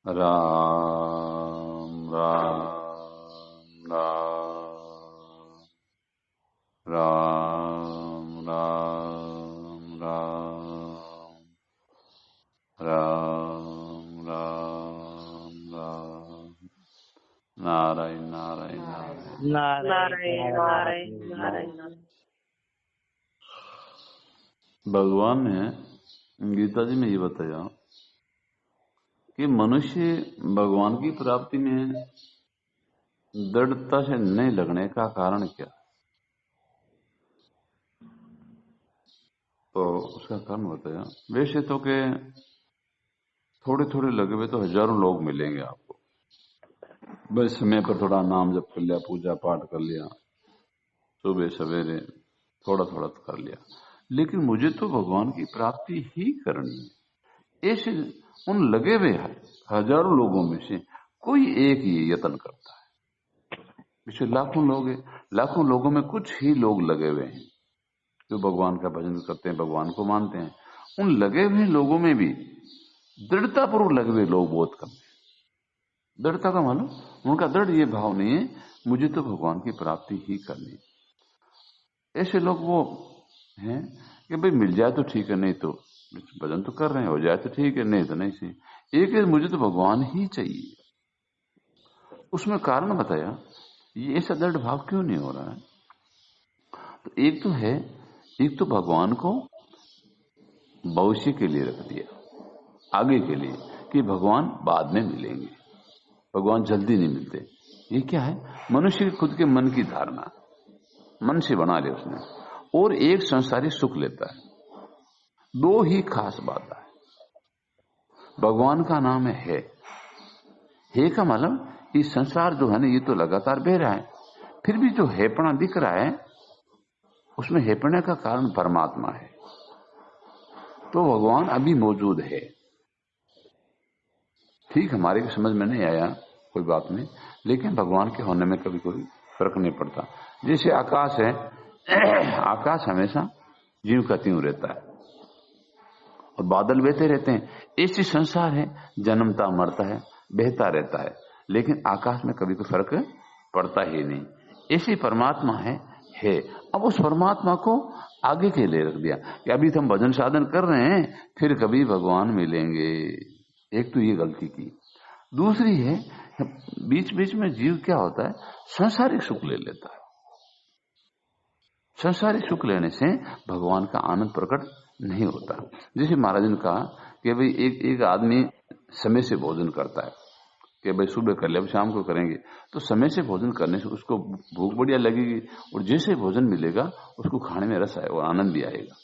राम राम राम राम राम राम राम राम राम नारायण नारायण नारायण। नारायण। भगवान ने गीता जी में ये बताया कि मनुष्य भगवान की प्राप्ति में दृढ़ता से नहीं लगने का कारण क्या। तो उसका कारण बताया, वैसे तो के थोड़े थोड़े लगे हुए तो हजारों लोग मिलेंगे आपको, बस समय पर थोड़ा नाम जप कर लिया, पूजा पाठ कर लिया, सुबह सवेरे थोड़ा थोड़ा कर लिया, लेकिन मुझे तो भगवान की प्राप्ति ही करनी है। ऐसे उन लगे हुए हजारों लोगों में से कोई एक ही यत्न करता है। पिछले लाखों लोग हैं, लाखों लोगों में कुछ ही लोग लगे हुए हैं जो भगवान का भजन करते हैं, भगवान को मानते हैं। उन लगे हुए लोगों में भी दृढ़ता पूर्वक लगे हुए लोग बहुत कम है। दृढ़ता का मालूम, उनका दृढ़ ये भाव नहीं है मुझे तो भगवान की प्राप्ति ही करनी है। ऐसे लोग वो हैं कि भाई मिल जाए तो ठीक है, नहीं तो भजन तो कर रहे हैं, हो जाए तो ठीक है, नहीं तो नहीं सही। एक है मुझे तो भगवान ही चाहिए। उसमें कारण बताया, ये ऐसा दृढ़ भाव क्यों नहीं हो रहा है। तो एक तो है, एक तो भगवान को भविष्य के लिए रख दिया, आगे के लिए, कि भगवान बाद में मिलेंगे, भगवान जल्दी नहीं मिलते। ये क्या है, मनुष्य के खुद के मन की धारणा, मन से बना ले उसने, और एक संसारी सुख लेता है। दो ही खास बात है। भगवान का नाम है हे का मतलब ये संसार जो है ना, ये तो लगातार बह रहा है, फिर भी जो हेपना दिख रहा है उसमें हेपने का कारण परमात्मा है। तो भगवान अभी मौजूद है। ठीक, हमारे को समझ में नहीं आया, कोई बात नहीं, लेकिन भगवान के होने में कभी कोई फर्क नहीं पड़ता। जैसे आकाश है, आकाश हमेशा जीव का त्यों रहता है और बादल बहते रहते हैं। ऐसी संसार है, जन्मता मरता है, बहता रहता है, लेकिन आकाश में कभी कोई फर्क पड़ता ही नहीं। ऐसी परमात्मा है। अब उस परमात्मा को आगे के लिए रख दिया कि अभी तो हम भजन साधन कर रहे हैं, फिर कभी भगवान मिलेंगे। एक तो ये गलती की। दूसरी है, बीच बीच में जीव क्या होता है, संसारिक सुख ले लेता है। संसारिक सुख लेने से भगवान का आनंद प्रकट नहीं होता। जैसे महाराज ने कहा कि भाई एक आदमी समय से भोजन करता है कि भाई सुबह कर ले, अब शाम को करेंगे, तो समय से भोजन करने से उसको भूख बढ़िया लगेगी और जैसे भोजन मिलेगा उसको खाने में रस आएगा और आनंद भी आएगा।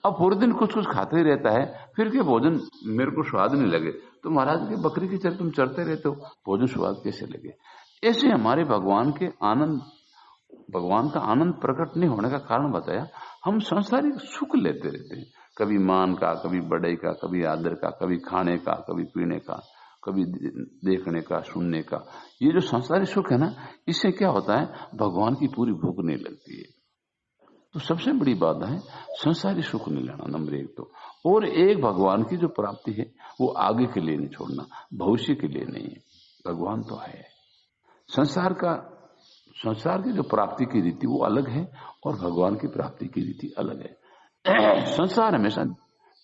अब पूरे दिन कुछ कुछ खाते ही रहता है, फिर के भोजन मेरे को स्वाद नहीं लगे, तो महाराज के बकरी की तरह तुम चरते रहते हो, भोजन स्वाद कैसे लगे। ऐसे हमारे भगवान का आनंद प्रकट नहीं होने का कारण बताया, हम सांसारिक सुख लेते रहते हैं, कभी मान का, कभी बड़े का, कभी आदर का, कभी खाने का, कभी पीने का, कभी देखने का, सुनने का। ये जो सांसारिक सुख है ना, इससे क्या होता है, भगवान की पूरी भूख नहीं लगती है। तो सबसे बड़ी बात है संसारी सुख नहीं लेना, नंबर एक तो। और एक भगवान की जो प्राप्ति है वो आगे के लिए नहीं छोड़ना, भविष्य के लिए नहीं है। भगवान तो है। संसार की जो प्राप्ति की रीति वो अलग है और भगवान की प्राप्ति की रीति अलग है। संसार हमेशा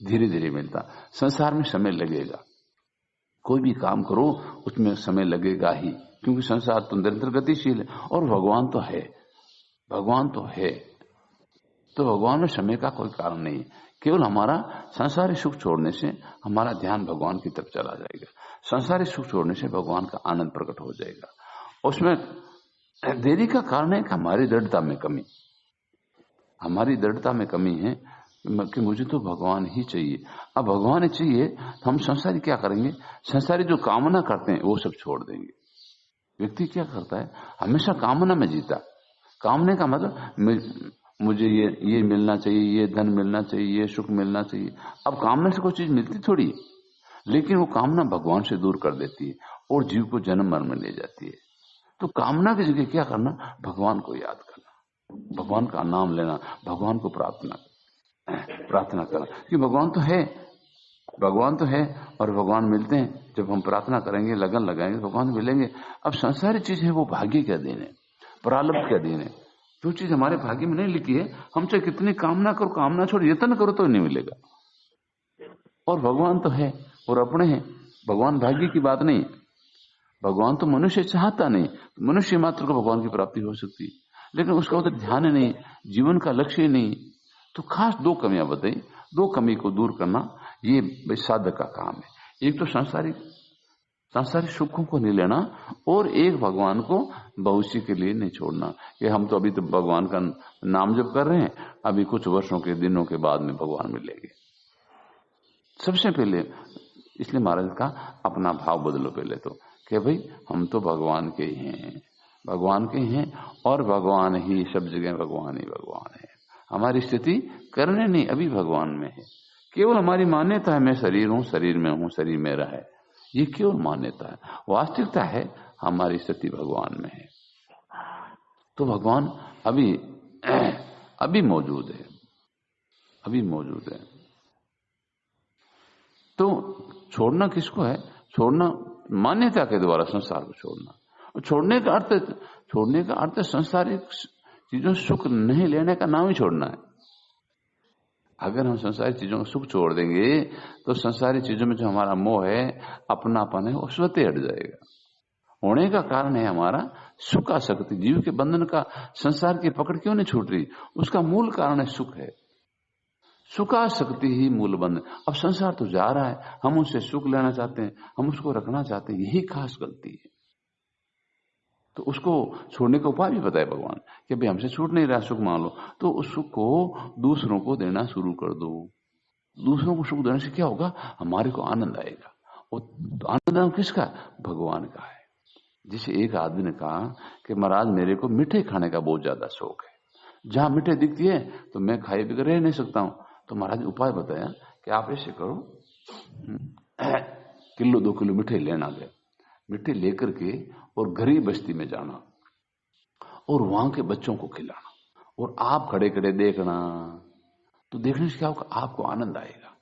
धीरे धीरे मिलता, संसार में समय लगेगा। कोई भी काम करो उसमें समय लगेगा ही, क्योंकि संसार तो निरंतर गतिशील है। और भगवान तो है, भगवान तो है, तो भगवान में समय का कोई कारण नहीं। केवल हमारा संसारी सुख छोड़ने से हमारा ध्यान भगवान की तरफ चला जाएगा। संसारी सुख छोड़ने से भगवान का आनंद प्रकट हो जाएगा। उसमें देरी का कारण है कि हमारी दृढ़ता में कमी, हमारी दृढ़ता में कमी है कि मुझे तो भगवान ही चाहिए। अब भगवान ही चाहिए तो हम संसारी क्या करेंगे, संसारी जो कामना करते हैं वो सब छोड़ देंगे। व्यक्ति क्या करता है, हमेशा कामना में जीता। कामने का मतलब मुझे ये मिलना चाहिए, ये धन मिलना चाहिए, ये सुख मिलना चाहिए। अब कामना से कोई चीज मिलती थोड़ी है, लेकिन वो कामना भगवान से दूर कर देती है और जीव को जन्म मरण में ले जाती है। तो कामना की जगह क्या करना, भगवान को याद करना, भगवान का नाम लेना, भगवान को प्रार्थना करना कि भगवान तो है, भगवान तो है और भगवान मिलते हैं। जब हम प्रार्थना करेंगे, लगन लगाएंगे, भगवान मिलेंगे। अब संसारी चीज है वो भाग्य का देन है, प्रारब्ध का देन है। जो चीज हमारे भाग्य में नहीं लिखी है, हम चाहे कितनी कामना करो, कामना छोड़ यत्न करो तो नहीं मिलेगा। और भगवान तो है और अपने हैं। भगवान भाग्य की बात नहीं है। भगवान तो मनुष्य चाहता नहीं, मनुष्य मात्र को भगवान की प्राप्ति हो सकती है, लेकिन उसका उधर ध्यान ही नहीं, जीवन का लक्ष्य ही नहीं। तो खास दो कमियां बताई, दो कमी को दूर करना ये साधक का काम है। एक तो सांसारिक सुखों को नहीं लेना, और एक भगवान को भविष्य के लिए नहीं छोड़ना। ये हम तो अभी तो भगवान का नाम जप कर रहे हैं, अभी कुछ वर्षों के दिनों के बाद में भगवान मिलेंगे। सबसे पहले इसलिए महाराज का अपना भाव बदलो पहले तो, कि भाई हम तो भगवान के ही हैं, भगवान के हैं, और भगवान ही सब जगह, भगवान ही भगवान है। हमारी स्थिति करने नहीं, अभी भगवान में है। केवल हमारी मान्यता है मैं शरीर हूं, शरीर में हूं, शरीर मेरा है, ये केवल मान्यता है। वास्तविकता है हमारी स्थिति भगवान में है। तो भगवान अभी मौजूद है, अभी मौजूद है। तो छोड़ना किसको है? छोड़ना मान्यता के द्वारा संसार को छोड़ना। और छोड़ने का अर्थ संसारिक चीजों से सुख नहीं लेने का नाम ही छोड़ना है। अगर हम संसारी चीजों का सुख छोड़ देंगे तो संसारी चीजों में जो हमारा मोह है, अपनापन है, वो स्वतः हट जाएगा। होने का कारण है हमारा सुख आसक्ति। जीव के बंधन का, संसार की पकड़ क्यों नहीं छूट रही? उसका मूल कारण है सुख है। सुखासक्ति ही मूल बंधन। अब संसार तो जा रहा है, हम उससे सुख लेना चाहते हैं, हम उसको रखना चाहते हैं, यही खास गलती है। तो उसको छोड़ने का उपाय भी बताया भगवान कि भाई हमसे छूट नहीं रहा सुख, मान लो तो उस सुख को दूसरों को देना शुरू कर दो। दूसरों को सुख देने से क्या होगा? हमारे को आनंद आएगा। और आनंद किसका? भगवान का है। जैसे एक आदमी ने कहा कि महाराज मेरे को मीठे खाने का बहुत ज्यादा शौक है, जहां मीठे दिखती है तो मैं खाए बगैर रह नहीं सकता हूं। तो महाराज उपाय बताया कि आप ऐसे करो, किलो 2 किलो मीठे लेना गए, मिट्टी लेकर के और गरीब बस्ती में जाना और वहां के बच्चों को खिलाना, और आप खड़े खड़े देखना। तो देखने से क्या होगा? आपको आनंद आएगा।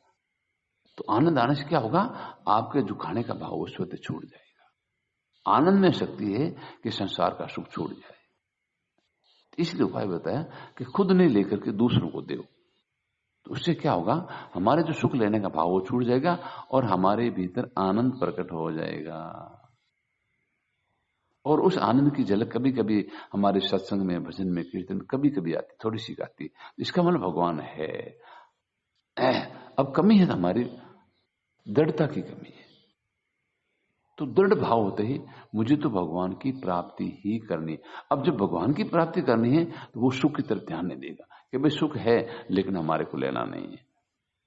तो आनंद आने से क्या होगा? आपके जो खाने का भाव वो स्वतः छूट जाएगा। आनंद में शक्ति है कि संसार का सुख छूट जाए। इसलिए उपाय बताया कि खुद नहीं लेकर के दूसरों को दो। तो उससे क्या होगा? हमारे जो सुख लेने का भाव वो छूट जाएगा और हमारे भीतर आनंद प्रकट हो जाएगा। और उस आनंद की झलक कभी कभी हमारे सत्संग में, भजन में, कीर्तन कभी कभी आती, थोड़ी सी आती। इसका मतलब भगवान है। अब कमी है हमारी दृढ़ता की कमी है। तो दृढ़ भाव होते ही मुझे तो भगवान की प्राप्ति ही करनी। अब जब भगवान की प्राप्ति करनी है तो वो सुख की तरफ ध्यान नहीं देगा कि भाई सुख है लेकिन हमारे को लेना नहीं है।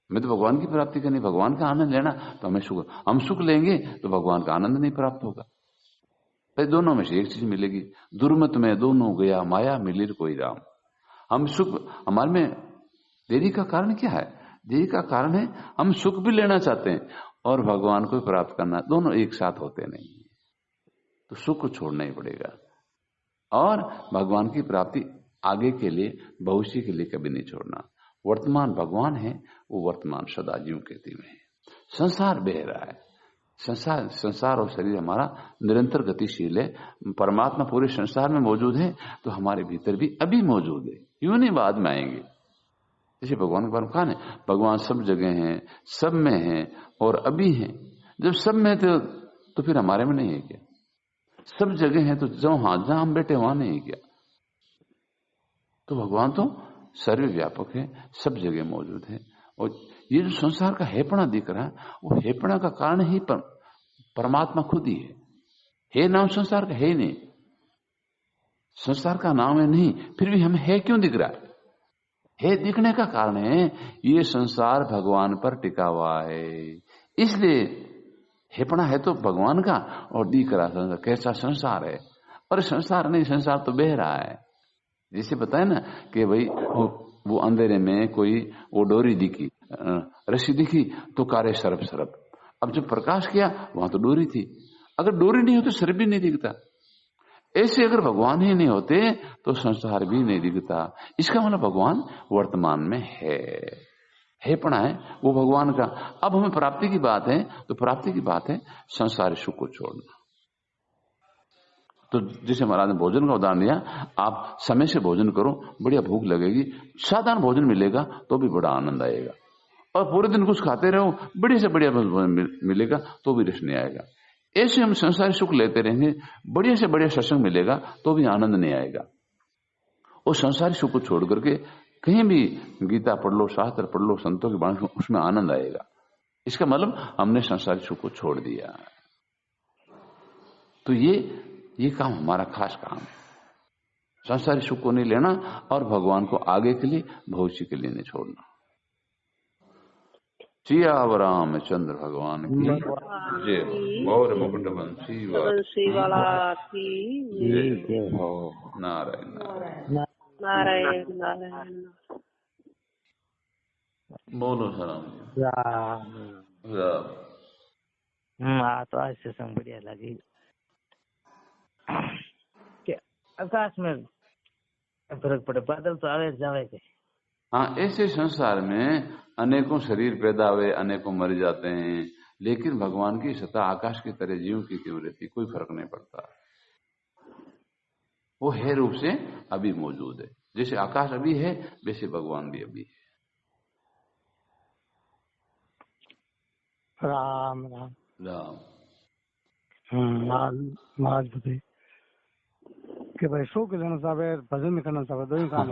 मैं तो भगवान की प्राप्ति करनी, भगवान का आनंद लेना, तो हमें सुख, हम सुख लेंगे तो भगवान का आनंद नहीं प्राप्त होगा। तो दोनों में से एक चीज मिलेगी। दुर्मत में दोनों गया माया, मिलिर कोई राम। हम सुख, हमारे में देरी का कारण क्या है? देरी का कारण है हम सुख भी लेना चाहते हैं और भगवान को प्राप्त करना, दोनों एक साथ होते नहीं। तो सुख को छोड़ना ही पड़ेगा और भगवान की प्राप्ति आगे के लिए, भविष्य के लिए कभी नहीं छोड़ना। वर्तमान भगवान है, वो वर्तमान सदा ज्यों कहती में है। संसार बह रहा है, संसार और शरीर हमारा निरंतर गतिशील है। परमात्मा पूरे संसार में मौजूद है तो हमारे भीतर भी अभी मौजूद है, यूं नहीं बाद में आएंगे। जैसे भगवान के बारे में कहा है, भगवान सब जगह हैं, सब में हैं और अभी हैं। जब सब में थे तो फिर हमारे में नहीं है क्या? सब जगह है तो जहां हम बैठे वहां नहीं है क्या? तो भगवान तो सर्वव्यापक है, सब जगह मौजूद है। और ये जो संसार का हेपना दिख रहा है, वो हेपना का कारण ही परमात्मा खुद ही है। नाम संसार का है नहीं, संसार का नाम है नहीं, फिर भी हमें है क्यों दिख रहा है? दिखने का कारण है ये संसार भगवान पर टिका हुआ है, इसलिए हेपना है तो भगवान का और दिख रहा संसार कैसा संसार है। और संसार नहीं, संसार तो बह रहा है। जैसे बताए ना कि भाई वो अंधेरे में कोई वो डोरी दिखी, रस्सी दिखी तो कारे सरप सरप। अब जब प्रकाश किया वहां तो डोरी थी, अगर डोरी नहीं हो तो सरप भी नहीं दिखता। ऐसे अगर भगवान ही नहीं होते तो संसार भी नहीं दिखता। इसका मतलब भगवान वर्तमान में है। हेपना है वो भगवान का। अब हमें प्राप्ति की बात है, तो प्राप्ति की बात है संसारी सुख को छोड़ना। तो जैसे महाराज ने भोजन का उदाहरण दिया, आप समय से भोजन करो, बढ़िया भूख लगेगी, साधारण भोजन मिलेगा तो भी बड़ा आनंद आएगा, और पूरे दिन कुछ खाते रहो, बढ़िया से बढ़िया भोजन मिलेगा तो भी रस नहीं आएगा। ऐसे हम संसारी सुख लेते रहेंगे, बढ़िया से बढ़िया सत्संग मिलेगा तो भी आनंद नहीं आएगा। और संसारी सुख को छोड़ करके कहीं भी गीता पढ़ लो, शास्त्र पढ़ लो, संतों की बाणी, उसमें आनंद आएगा। इसका मतलब हमने संसारी सुख को छोड़ दिया। तो ये काम हमारा खास काम है, संसारी सुख को नहीं लेना और भगवान को आगे के लिए, भविष्य के लिए नहीं छोड़ना। सिया रामचंद्र भगवान की जय हो। और मुकुट बंसी वाला की जय हो। नारायण नारायण नारायण। बोलो सलाम। तो आज से संग बढ़िया लगी। आकाश में फर्क पड़े, बादल तो आवे जावे के। हाँ, ऐसे संसार में अनेकों शरीर पैदा हुए, अनेकों मर जाते हैं, लेकिन भगवान की सत्ता आकाश की तरह जीव की क्यों रहती, कोई फर्क नहीं पड़ता। वो है रूप से अभी मौजूद है, जैसे आकाश अभी है वैसे भगवान भी अभी है। राम राम राम। महाराज कि भाई सुख लेना चाहे, भजन भी करना चाहे, दोनों काम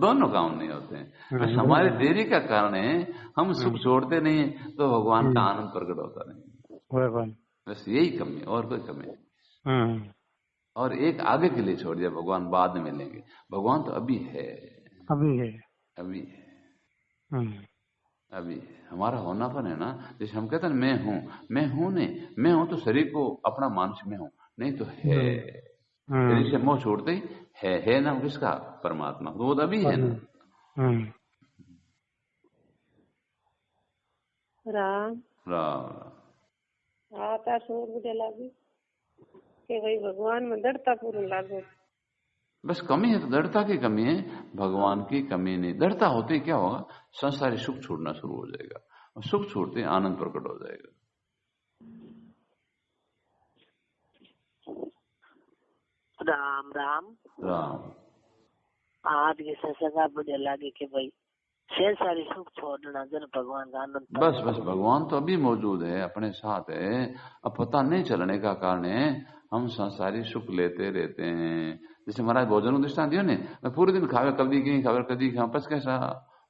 दोनों काम नहीं होते हैं। बस हमारी देरी का कारण है, हम सुख छोड़ते नहीं तो भगवान का आनंद प्रकट होता नहीं। बस यही कमी है, और कोई कमी नहीं। और एक आगे के लिए छोड़ दिया, भगवान बाद में मिलेंगे। भगवान तो अभी है, अभी है, अभी है, अभी हमारा होनापन है ना। जैसे हम कहते हैं मैं हूं नहीं, मैं हूं तो शरीर को अपना मानसिक में हूं, नहीं तो है। शरीर से मोह छोड़ते ही है ना किसका, परमात्मा, वो तो अभी है ना। राम राम। आता शोर मुझे लागी कि भाई भगवान में दृढ़ता पूर्ण लागो। बस कमी है तो दृढ़ता की कमी है, भगवान की कमी नहीं। दृढ़ता होते क्या होगा, संसारी सुख छोड़ना शुरू हो जाएगा, और सुख छोड़ते आनंद प्रकट हो जाएगा। राम राम राम। आज के सत्संग मुझे लगे कि भाई संसारी सुख छोड़ना जन भगवान का आनंद। बस भगवान तो अभी मौजूद है, अपने साथ है। अब पता नहीं चलने का कारण है हम संसारी सुख लेते रहते हैं। जैसे महाराज भोजन को दृष्टांत दियो ने, मैं पूरे दिन खावे, कभी कहीं खावे, कभी खा, बस कैसा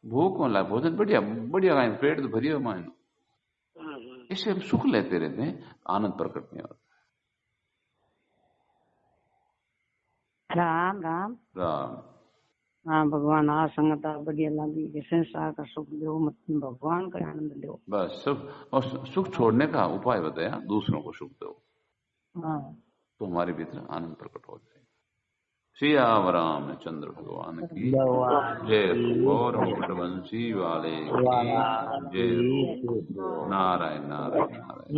भूख कौन ला, भोजन बढ़िया बढ़िया खाए, पेट तो भरियो मान, इससे हम सुख लेते रहते हैं, आनंद प्रकट नहीं होता। राम राम राम। हाँ, भगवान आ संगत बढ़िया लगी कि संसार का सुख लो, मतलब भगवान का आनंद लो। बस सुख, और सुख छोड़ने का उपाय बताया, दूसरों को सुख दो, हाँ, तो हमारे भीतर आनंद प्रकट हो जाए। सिया रामचंद्र भगवान की जय। और मुकुट बंसी वाले की जय। नारायण नारायण नारायण।